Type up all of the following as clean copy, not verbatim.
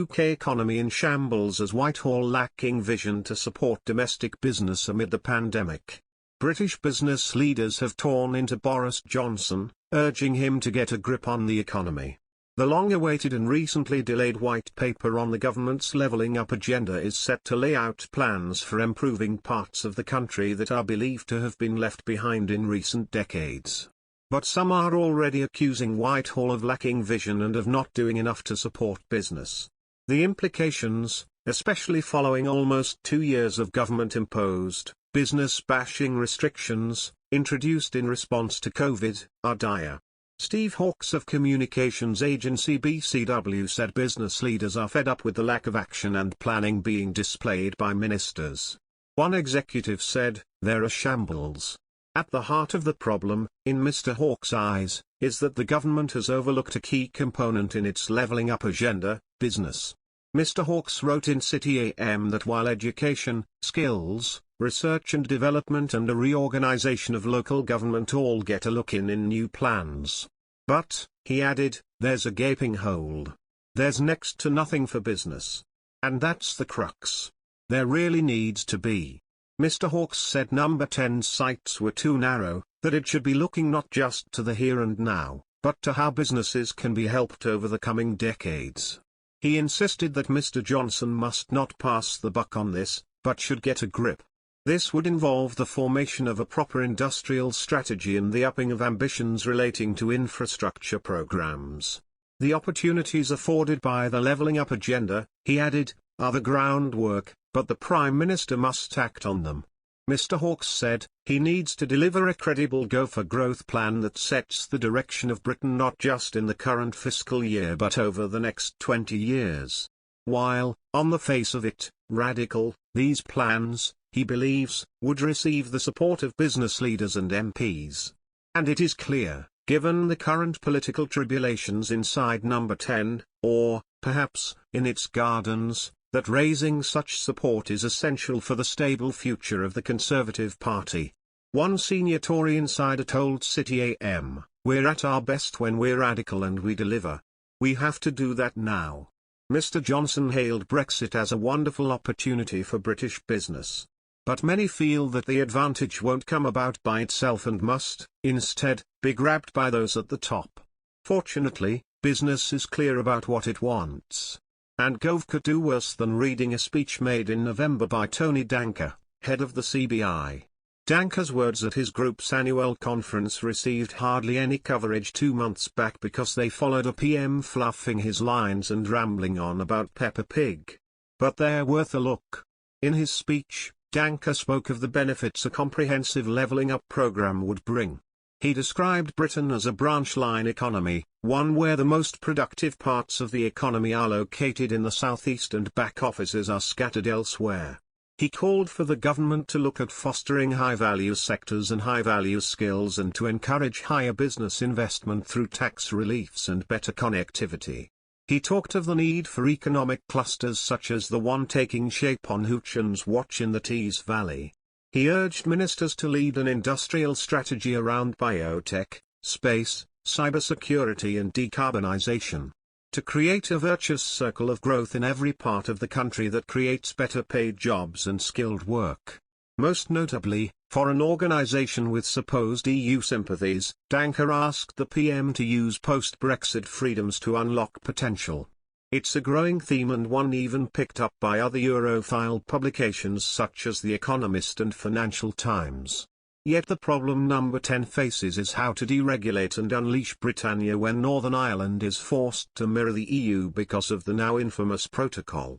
UK economy in shambles as Whitehall lacking vision to support domestic business amid the pandemic. British business leaders have torn into Boris Johnson, urging him to get a grip on the economy. The long-awaited and recently delayed white paper on the government's levelling up agenda is set to lay out plans for improving parts of the country that are believed to have been left behind in recent decades. But some are already accusing Whitehall of lacking vision and of not doing enough to support business. The implications, especially following almost 2 years of government-imposed, business-bashing restrictions, introduced in response to COVID, are dire. Steve Hawkes of communications agency BCW said business leaders are fed up with the lack of action and planning being displayed by ministers. One executive said, "There are shambles." At the heart of the problem, in Mr. Hawkes' eyes, is that the government has overlooked a key component in its levelling up agenda: business. Mr. Hawkes wrote in City AM that while education, skills, research and development and a reorganization of local government all get a look in new plans. But, he added, there's a gaping hole. There's next to nothing for business. And that's the crux. There really needs to be. Mr. Hawkes said number 10's sights were too narrow, that it should be looking not just to the here and now, but to how businesses can be helped over the coming decades. He insisted that Mr. Johnson must not pass the buck on this, but should get a grip. This would involve the formation of a proper industrial strategy and the upping of ambitions relating to infrastructure programs. The opportunities afforded by the levelling up agenda, he added, are the groundwork, but the Prime Minister must act on them. Mr. Hawkes said, he needs to deliver a credible go-for-growth plan that sets the direction of Britain not just in the current fiscal year but over the next 20 years. While, on the face of it, radical, these plans, he believes, would receive the support of business leaders and MPs. And it is clear, given the current political tribulations inside number 10, or, perhaps, in its gardens, that raising such support is essential for the stable future of the Conservative Party. One senior Tory insider told City AM, "We're at our best when we're radical and we deliver. We have to do that now." Mr. Johnson hailed Brexit as a wonderful opportunity for British business. But many feel that the advantage won't come about by itself and must, instead, be grabbed by those at the top. Fortunately, business is clear about what it wants. And Gove could do worse than reading a speech made in November by Tony Danker, head of the CBI. Danker's words at his group's annual conference received hardly any coverage 2 months back because they followed a PM fluffing his lines and rambling on about Peppa Pig. But they're worth a look. In his speech, Danker spoke of the benefits a comprehensive levelling up program would bring. He described Britain as a branch-line economy, one where the most productive parts of the economy are located in the southeast and back offices are scattered elsewhere. He called for the government to look at fostering high-value sectors and high-value skills and to encourage higher business investment through tax reliefs and better connectivity. He talked of the need for economic clusters such as the one taking shape on Houchen's watch in the Tees Valley. He urged ministers to lead an industrial strategy around biotech, space, cybersecurity and decarbonisation. To create a virtuous circle of growth in every part of the country that creates better paid jobs and skilled work. Most notably, for an organisation with supposed EU sympathies, Danker asked the PM to use post-Brexit freedoms to unlock potential. It's a growing theme and one even picked up by other Europhile publications such as The Economist and Financial Times. Yet the problem number 10 faces is how to deregulate and unleash Britannia when Northern Ireland is forced to mirror the EU because of the now infamous protocol.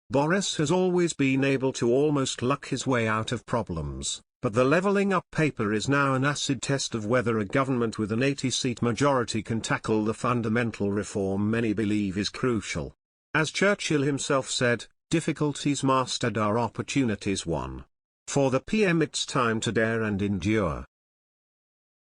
Boris has always been able to almost luck his way out of problems, but the levelling up paper is now an acid test of whether a government with an 80-seat majority can tackle the fundamental reform many believe is crucial. As Churchill himself said, difficulties mastered are opportunities won. For the PM it's time to dare and endure.